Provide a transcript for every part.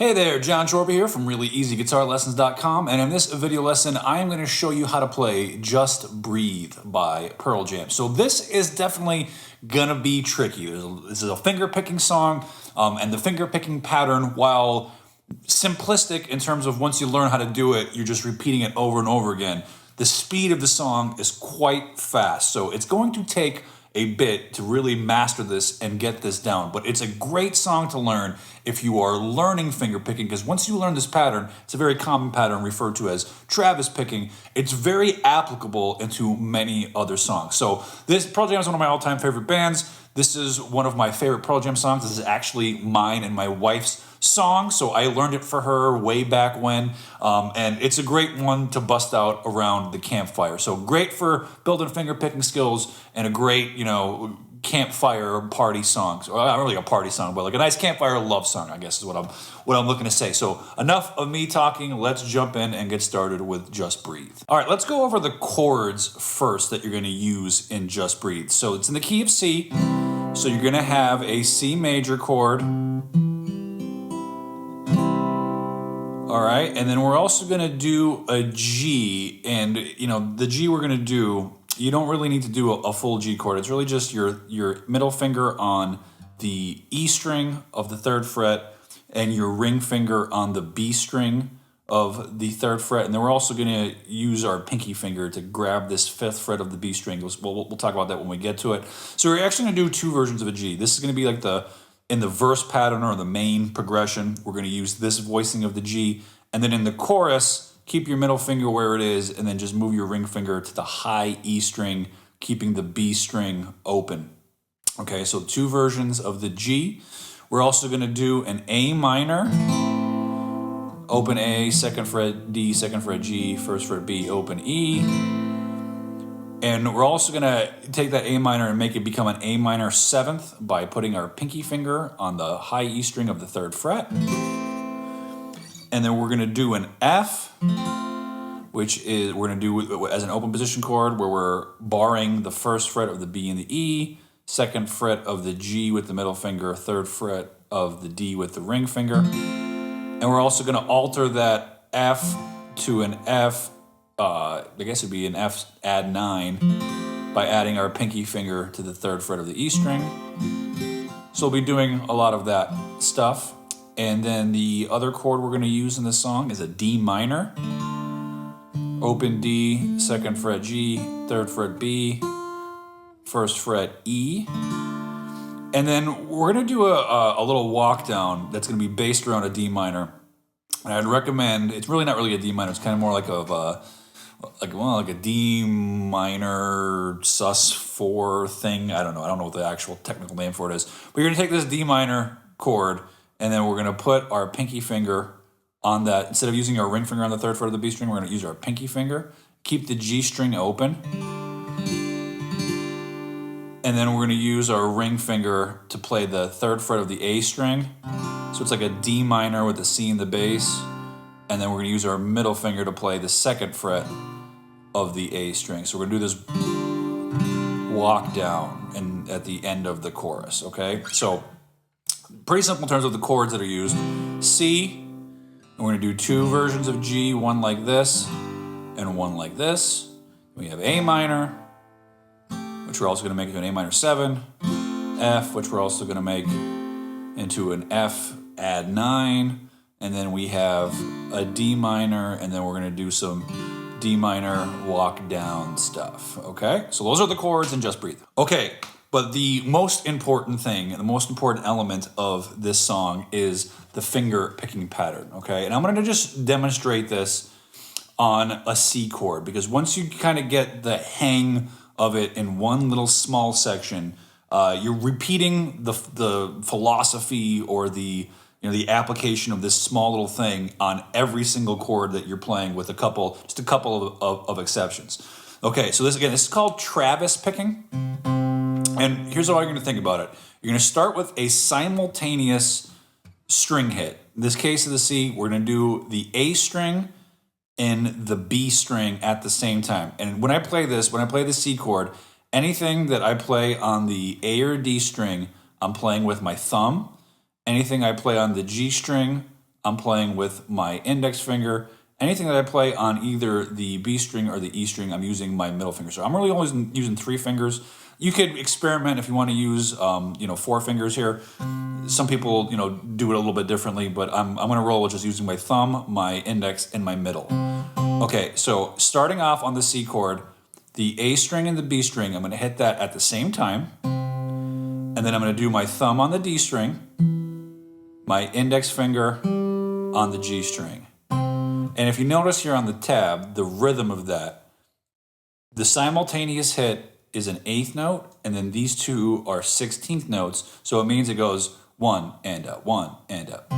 Hey there, Jon Chorba here from ReallyEasyGuitarLessons.com, and in this video lesson, I am going to show you how to play Just Breathe by Pearl Jam. So this is definitely going to be tricky. This is a finger-picking song, and the finger-picking pattern, while simplistic in terms of once you learn how to do it, you're just repeating it over and over again. The speed of the song is quite fast, so it's going to take a bit to really master this and get this down. But it's a great song to learn if you are learning finger picking, because once you learn this pattern, it's a very common pattern referred to as Travis picking. It's very applicable into many other songs. So this Pearl Jam is one of my all-time favorite bands. This is one of my favorite Pearl Jam songs. This is actually mine and my wife's song, so I learned it for her way back when, and it's a great one to bust out around the campfire. So great for building finger picking skills, and a great, campfire party song. Or not really a party song, but like a nice campfire love song, I guess is what I'm looking to say. So enough of me talking. Let's jump in and get started with Just Breathe. All right, let's go over the chords first that you're going to use in Just Breathe. So it's in the key of C. So you're going to have a C major chord. All right, and then we're also going to do a G, and the G we're going to do, you don't really need to do a full G chord. It's really just your middle finger on the E string of the 3rd fret and your ring finger on the B string of the 3rd fret, and then we're also going to use our pinky finger to grab this 5th fret of the B string. We'll talk about that when we get to it. So we're actually going to do 2 versions of a G. This is going to be like in the verse pattern or the main progression, we're going to use this voicing of the G. And then in the chorus, keep your middle finger where it is and then just move your ring finger to the high E string, keeping the B string open. Okay, so 2 versions of the G. We're also going to do an A minor, open A, 2nd fret D, 2nd fret G, 1st fret B, open E. And we're also going to take that A minor and make it become an A minor 7th by putting our pinky finger on the high E string of the 3rd fret. And then we're going to do an F, which is we're going to do as an open position chord where we're barring the 1st fret of the B and the E, 2nd fret of the G with the middle finger, 3rd fret of the D with the ring finger. And we're also going to alter that F to an F, I guess it'd be an F add 9 by adding our pinky finger to the 3rd fret of the E string. So we'll be doing a lot of that stuff. And then the other chord we're going to use in this song is a D minor. Open D, 2nd fret G, 3rd fret B, 1st fret E. And then we're going to do a little walk down that's going to be based around a D minor. And I'd recommend, it's really not really a D minor, it's kind of more like a D minor sus4 thing. I don't know what the actual technical name for it is. But you're going to take this D minor chord, and then we're going to put our pinky finger on that. Instead of using our ring finger on the 3rd fret of the B string, we're going to use our pinky finger. Keep the G string open. And then we're going to use our ring finger to play the 3rd fret of the A string. So it's like a D minor with a C in the bass. And then we're going to use our middle finger to play the 2nd fret of the A string. So we're going to do this walk down at the end of the chorus, okay? So pretty simple in terms of the chords that are used. C, and we're going to do 2 versions of G, one like this and one like this. We have A minor, which we're also going to make into an A minor 7, F, which we're also going to make into an F add 9, and then we have a D minor, and then we're going to do some D minor walk down stuff, okay? So those are the chords in Just Breathe. Okay, but the most important thing, the most important element of this song is the finger picking pattern, okay? And I'm going to just demonstrate this on a C chord, because once you kind of get the hang of it in one little small section, you're repeating the philosophy or the application of this small little thing on every single chord that you're playing, with just a couple of exceptions. Okay, so this is called Travis picking. And here's how you're going to think about it. You're going to start with a simultaneous string hit. In this case of the C, we're going to do the A string and the B string at the same time. And when I play the C chord, anything that I play on the A or D string, I'm playing with my thumb. Anything I play on the G string, I'm playing with my index finger. Anything that I play on either the B string or the E string, I'm using my middle finger. So I'm really always using 3 fingers. You could experiment if you want to use, 4 fingers here. Some people, do it a little bit differently, but I'm going to roll with just using my thumb, my index, and my middle. Okay, so starting off on the C chord, the A string and the B string, I'm going to hit that at the same time. And then I'm going to do my thumb on the D string, my index finger on the G string. And if you notice here on the tab, the rhythm of that, the simultaneous hit is an 8th note, and then these two are 16th notes, so it means it goes 1 and up, 1 and up.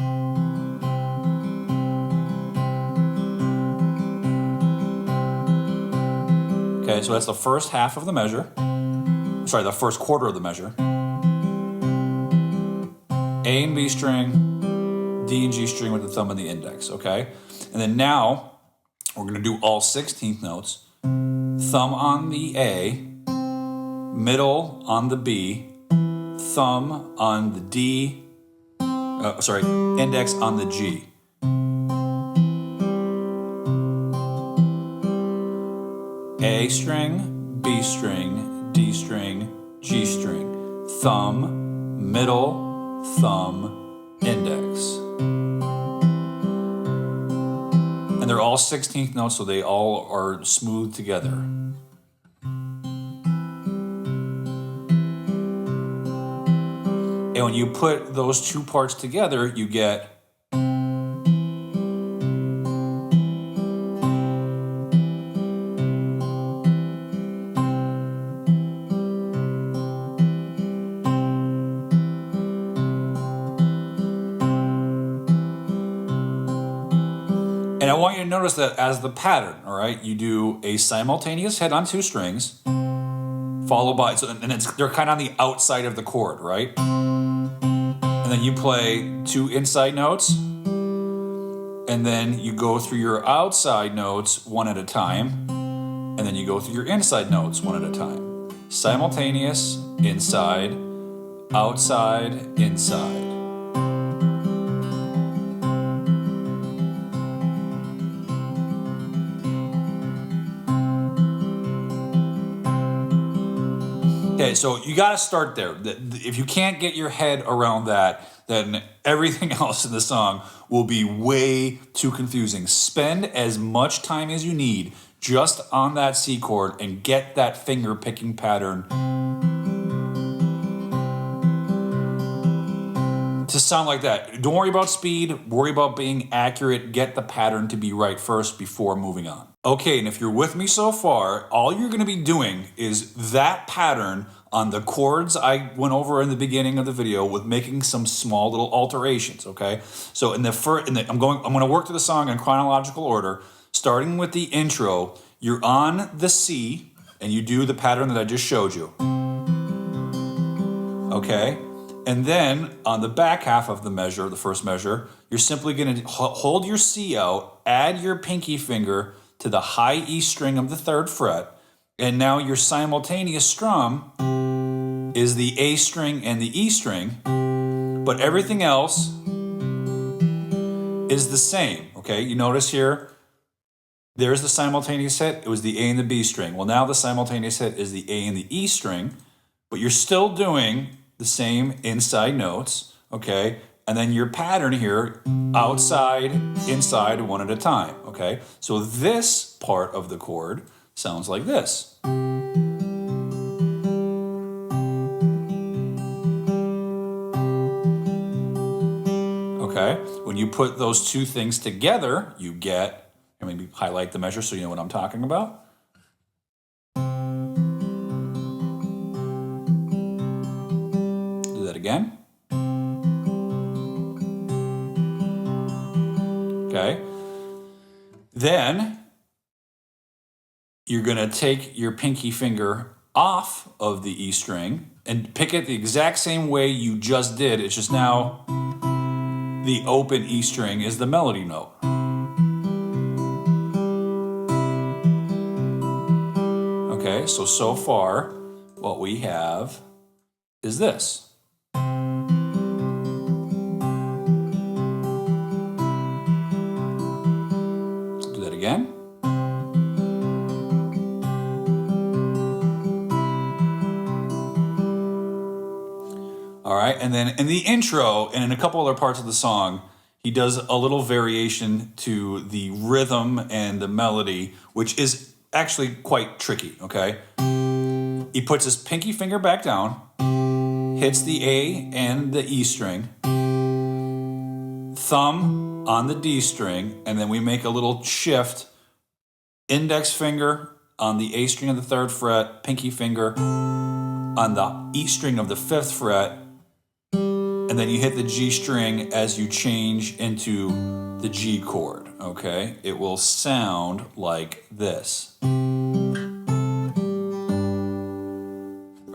Okay, so that's the first half of the measure. Sorry, the first quarter of the measure. A and B string, D and G string with the thumb and the index, okay? And then now, we're gonna do all 16th notes. Thumb on the A, middle on the B, thumb on the D, index on the G. A string, B string, D string, G string, thumb, middle, thumb, index. And they're all 16th notes, so they all are smooth together. And when you put those two parts together, you get and I want you to notice that as the pattern, all right, you do a simultaneous hit on 2 strings, followed by, they're kind of on the outside of the chord, right? And then you play 2 inside notes, and then you go through your outside notes one at a time, and then you go through your inside notes one at a time. Simultaneous, inside, outside, inside. Okay, so you got to start there. If you can't get your head around that, then everything else in the song will be way too confusing. Spend as much time as you need just on that C chord and get that finger picking pattern to sound like that. Don't worry about speed, worry about being accurate. Get the pattern to be right first before moving on. Okay, and if you're with me so far, all you're going to be doing is that pattern on the chords I went over in the beginning of the video with making some small little alterations, okay? So I'm going to work through the song in chronological order, starting with the intro. You're on the C, and you do the pattern that I just showed you. Okay? And then on the back half of the measure, the first measure, you're simply going to hold your C out, add your pinky finger to the high E string of the 3rd fret, and now your simultaneous strum is the A string and the E string, but everything else is the same, okay? You notice here, there's the simultaneous hit, it was the A and the B string. Well, now the simultaneous hit is the A and the E string, but you're still doing the same inside notes, okay? And then your pattern here, outside, inside, one at a time, okay? So this part of the chord sounds like this. Okay? When you put those two things together, you get, and maybe highlight the measure so you know what I'm talking about. Do that again. Okay. Then you're going to take your pinky finger off of the E string and pick it the exact same way you just did. It's just now the open E string is the melody note. Okay, so far what we have is this. right, and then in the intro and in a couple other parts of the song, he does a little variation to the rhythm and the melody, which is actually quite tricky, okay? He puts his pinky finger back down, hits the A and the E string, thumb on the D string, and then we make a little shift, index finger on the A string of the 3rd fret, pinky finger on the E string of the 5th fret, and then you hit the G string as you change into the G chord, okay? It will sound like this.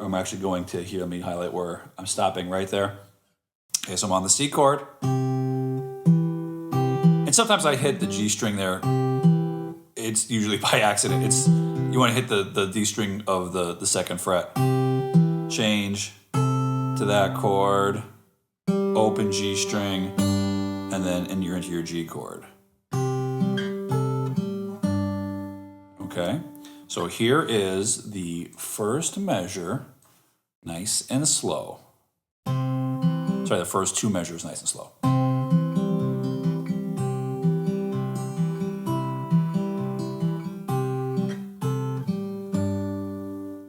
I'm actually going to, here, let me highlight where I'm stopping right there. Okay, so I'm on the C chord. And sometimes I hit the G string there. It's usually by accident. You want to hit the D string of the 2nd fret. Change to that chord, open G string, and then you're into your G chord. Okay, so here is the first measure, nice and slow. Sorry, the first 2 measures, nice and slow.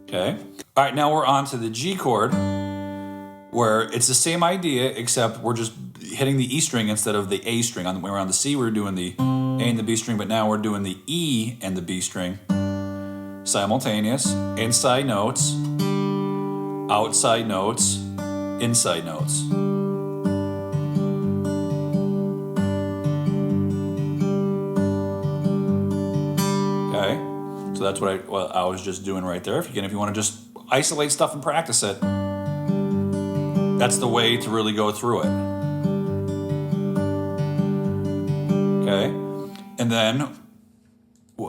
Okay. All right, now we're on to the G chord, where it's the same idea, except we're just hitting the E string instead of the A string. When we're on the C, we're doing the A and the B string, but now we're doing the E and the B string. Simultaneous, inside notes, outside notes, inside notes. Okay, so that's what I was just doing right there. If you want to just isolate stuff and practice it, that's the way to really go through it. Okay, and then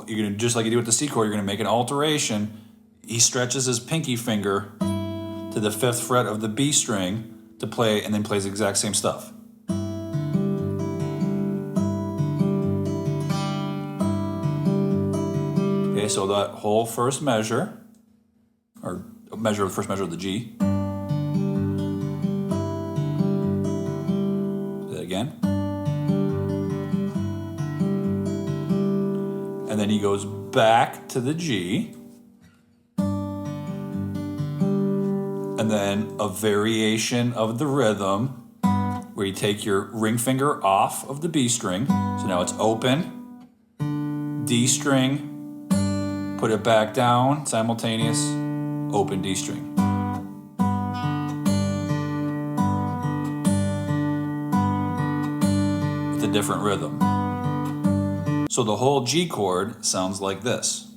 you're gonna, just like you do with the C chord, you're gonna make an alteration. He stretches his pinky finger to the 5th fret of the B string to play, and then plays the exact same stuff. Okay, so that whole first measure, or first measure of the G. Do that again. And then he goes back to the G. And then a variation of the rhythm where you take your ring finger off of the B string. So now it's open, D string, put it back down, simultaneous, open D string. With a different rhythm. So the whole G chord sounds like this.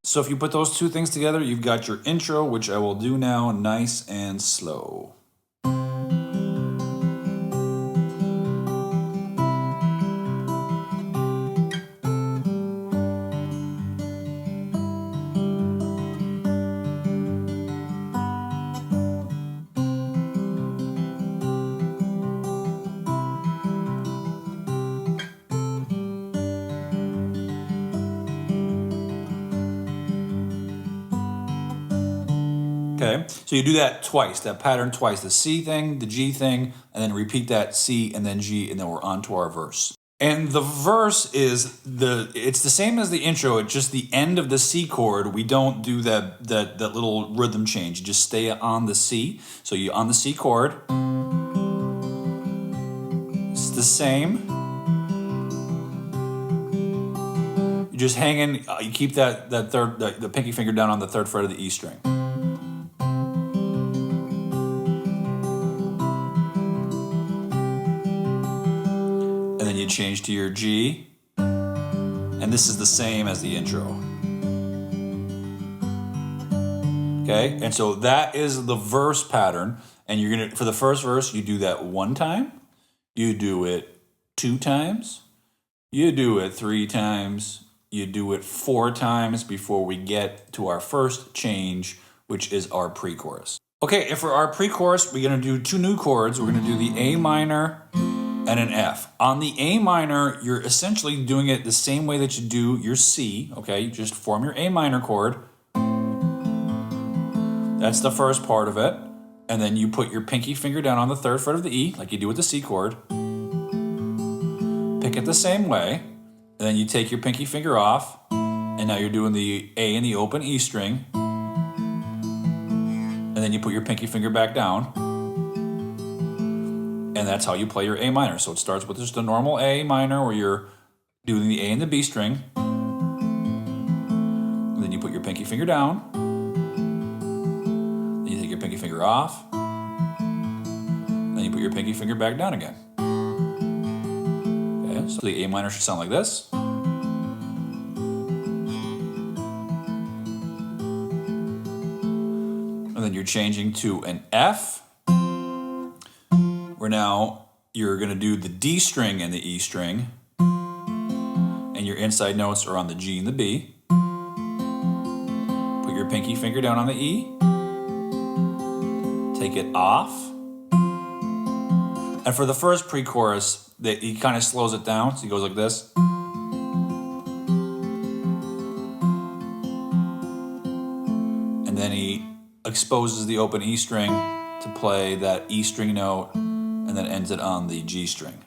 So if you put those 2 things together, you've got your intro, which I will do now, nice and slow. Okay, so you do that twice, that pattern twice, the C thing, the G thing, and then repeat that C and then G, and then we're on to our verse. And the verse is it's the same as the intro, it's just the end of the C chord. We don't do that little rhythm change. You just stay on the C. So you're on the C chord. It's the same. You're just hanging, you keep the pinky finger down on the 3rd fret of the E string. And then you change to your G, and this is the same as the intro. Okay, and so that is the verse pattern, and you're gonna, for the first verse, you do that 1 time, you do it 2 times, you do it 3 times, you do it 4 times before we get to our first change, which is our pre-chorus. Okay, and for our pre-chorus, we're gonna do 2 new chords. We're gonna do the A minor and an F. On the A minor, you're essentially doing it the same way that you do your C, okay? You just form your A minor chord. That's the first part of it. And then you put your pinky finger down on the third fret of the E, like you do with the C chord. Pick it the same way. And then you take your pinky finger off, and now you're doing the A in the open E string. And then you put your pinky finger back down. And that's how you play your A minor. So it starts with just a normal A minor where you're doing the A and the B string. And then you put your pinky finger down. Then you take your pinky finger off. Then you put your pinky finger back down again. Okay, so the A minor should sound like this. And then you're changing to an F. Where now you're going to do the D string and the E string, and your inside notes are on the G and the B. Put your pinky finger down on the E, take it off, and for the first pre-chorus, he kind of slows it down, so he goes like this. And then he exposes the open E string to play that E string note, and then ends it on the G string.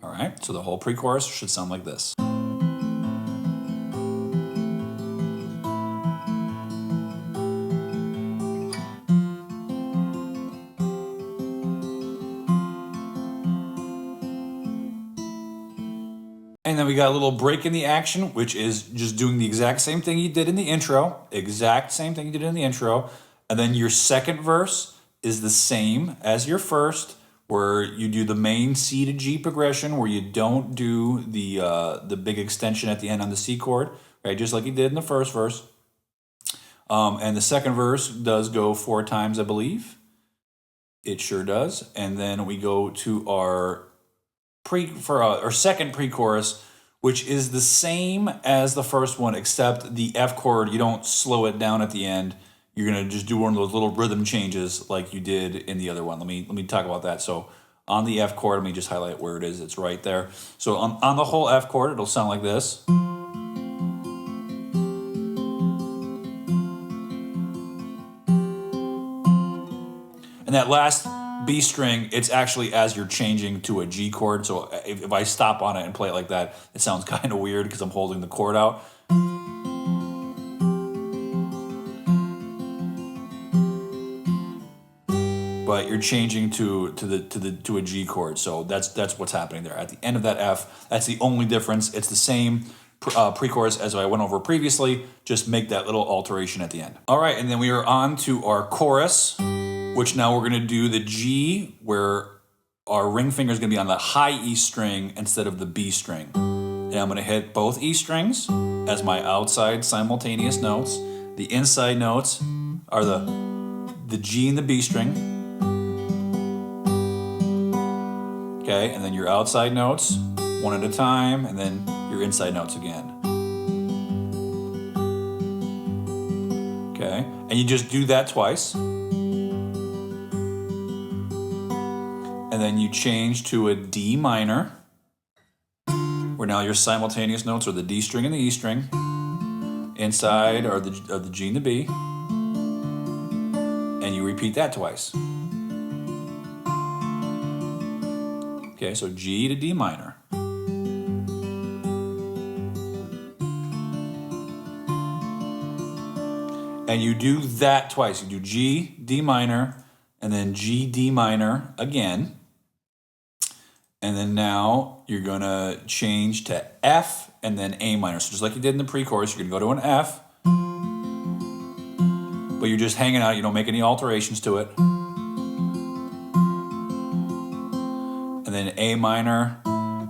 All right, so the whole pre-chorus should sound like this. And then we got a little break in the action, which is just doing the exact same thing you did in the intro. Exact same thing you did in the intro. And then your second verse is the same as your first, where you do the main C to G progression, where you don't do the big extension at the end on the C chord, right? Just like you did in the first verse. And the second verse does go 4 times, I believe. It sure does. And then we go to our second pre-chorus, which is the same as the first one, except the F chord, you don't slow it down at the end. You're gonna just do one of those little rhythm changes like you did in the other one. Let me talk about that. So on the F chord, let me just highlight where it is. It's right there. So on the whole F chord, it'll sound like this. And that last B string, it's actually as you're changing to a G chord. So if I stop on it and play it like that, it sounds kind of weird because I'm holding the chord out. But you're changing to a G chord. So that's what's happening there. At the end of that F, that's the only difference. It's the same pre-chorus as I went over previously. Just make that little alteration at the end. All right, and then we are on to our chorus, which now we're going to do the G, where our ring finger is going to be on the high E string instead of the B string. And I'm going to hit both E strings as my outside simultaneous notes. The inside notes are the G and the B string. Okay, and then your outside notes, one at a time, and then your inside notes again. Okay, and you just do that twice. And then you change to a D minor, where now your simultaneous notes are the D string and the E string. Inside are the G and the B. And you repeat that twice. Okay, so G to D minor. And you do that twice. You do G, D minor, and then G, D minor again. And then now you're going to change to F and then A minor. So just like you did in the pre-chorus, you're going to go to an F. But you're just hanging out. You don't make any alterations to it. And then A minor,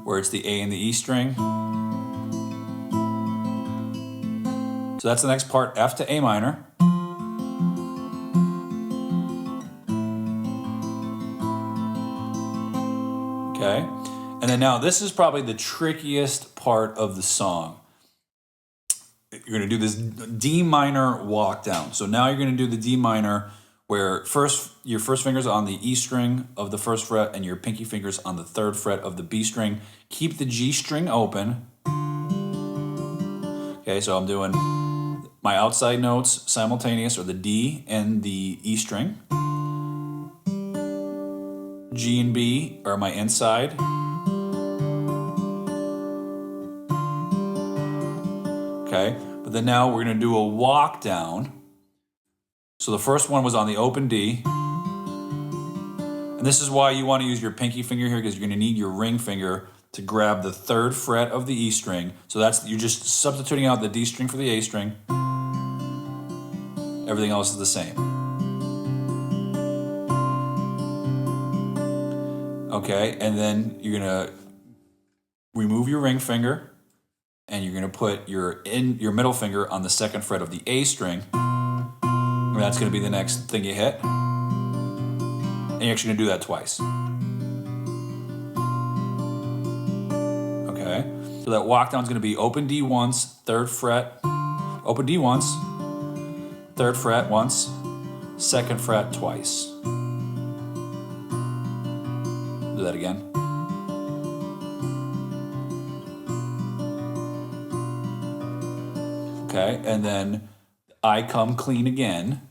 where it's the A and the E string. So that's the next part, F to A minor. Okay, and then now this is probably the trickiest part of the song. you're going to do this D minor walk down. So now you're going to do the D minor where your first finger's on the E string of the first fret and your pinky finger's on the third fret of the B string. Keep the G string open. Okay, so I'm doing my outside notes simultaneous, or the D and the E string. G and B are my inside. Okay, but then now we're going to do a walk down. So the first one was on the open D. And this is why you want to use your pinky finger here, because you're going to need your ring finger to grab the third fret of the E string. So you're just substituting out the D string for the A string. Everything else is the same. Okay, and then you're going to remove your ring finger, and you're going to put your middle finger on the second fret of the A string. And that's going to be the next thing you hit. And you're actually going to do that twice. Okay, so that walk down is going to be open D once, third fret, open D once, third fret once, second fret twice. Do that again. Okay, and then I come clean again.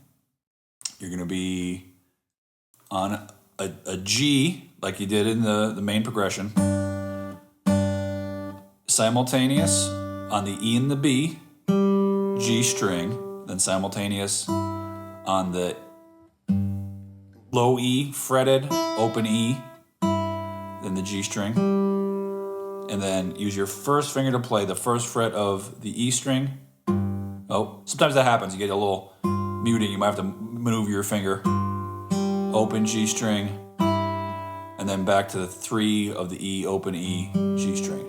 You're going to be on a G like you did in the main progression. Simultaneous on the E and the B, G string, then simultaneous on the low E fretted, open E, then the G string. And then use your first finger to play the first fret of the E string. Oh, sometimes that happens. You get a little muted. You might have to maneuver your finger. Open G string, and then back to the 3 of the E, open E, G string.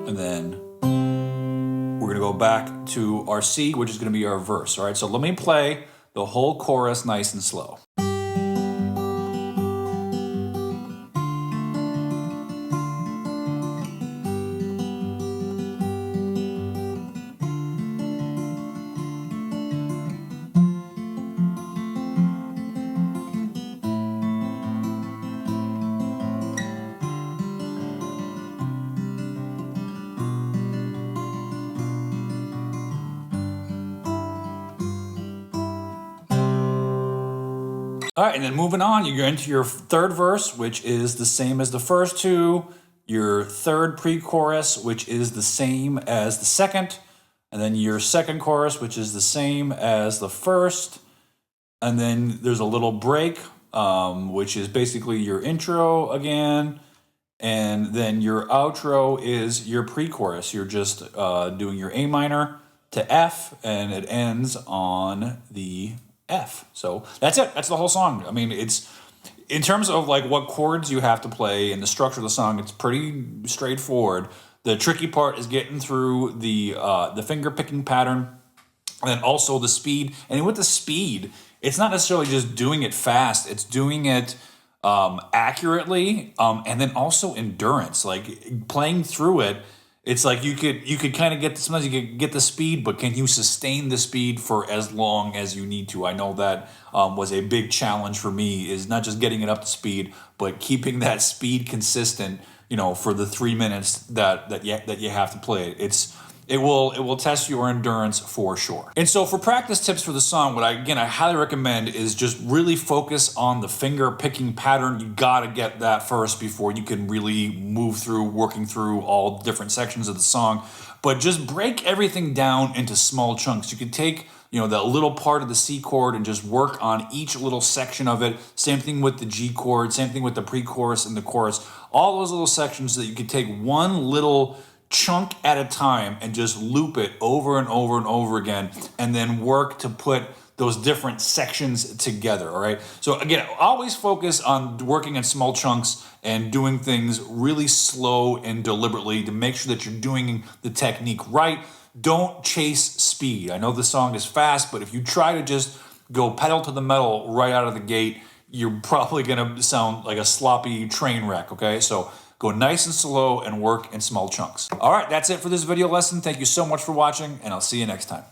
And then we're going to go back to our C, which is going to be our verse. All right, so let me play the whole chorus nice and slow. All right, and then moving on, you go into your third verse, which is the same as the first two, your third pre-chorus, which is the same as the second, and then your second chorus, which is the same as the first, and then there's a little break, which is basically your intro again, and then your outro is your pre-chorus. You're just doing your A minor to F, and it ends on the F. So that's it. That's the whole song. I mean, it's in terms of like what chords you have to play and the structure of the song, it's pretty straightforward. The tricky part is getting through the finger picking pattern, and then also the speed. And with the speed, it's not necessarily just doing it fast. It's doing it accurately, and then also endurance. Like playing through it, it's like you could kind of sometimes you could get the speed, but can you sustain the speed for as long as you need to? I know that was a big challenge for me, is not just getting it up to speed, but keeping that speed consistent, for the 3 minutes that you have to play it. It will test your endurance for sure. And so for practice tips for the song, what I highly recommend is just really focus on the finger picking pattern. You gotta get that first before you can really move through, working through all different sections of the song. But just break everything down into small chunks. You can take that little part of the C chord and just work on each little section of it. Same thing with the G chord, same thing with the pre-chorus and the chorus. All those little sections that you can take one little chunk at a time and just loop it over and over and over again, and then work to put those different sections together, all right? So again, always focus on working in small chunks and doing things really slow and deliberately to make sure that you're doing the technique right. don't chase speed. I know the song is fast, but if you try to just go pedal to the metal right out of the gate, you're probably gonna sound like a sloppy train wreck, okay? So go nice and slow and work in small chunks. All right, that's it for this video lesson. Thank you so much for watching, and I'll see you next time.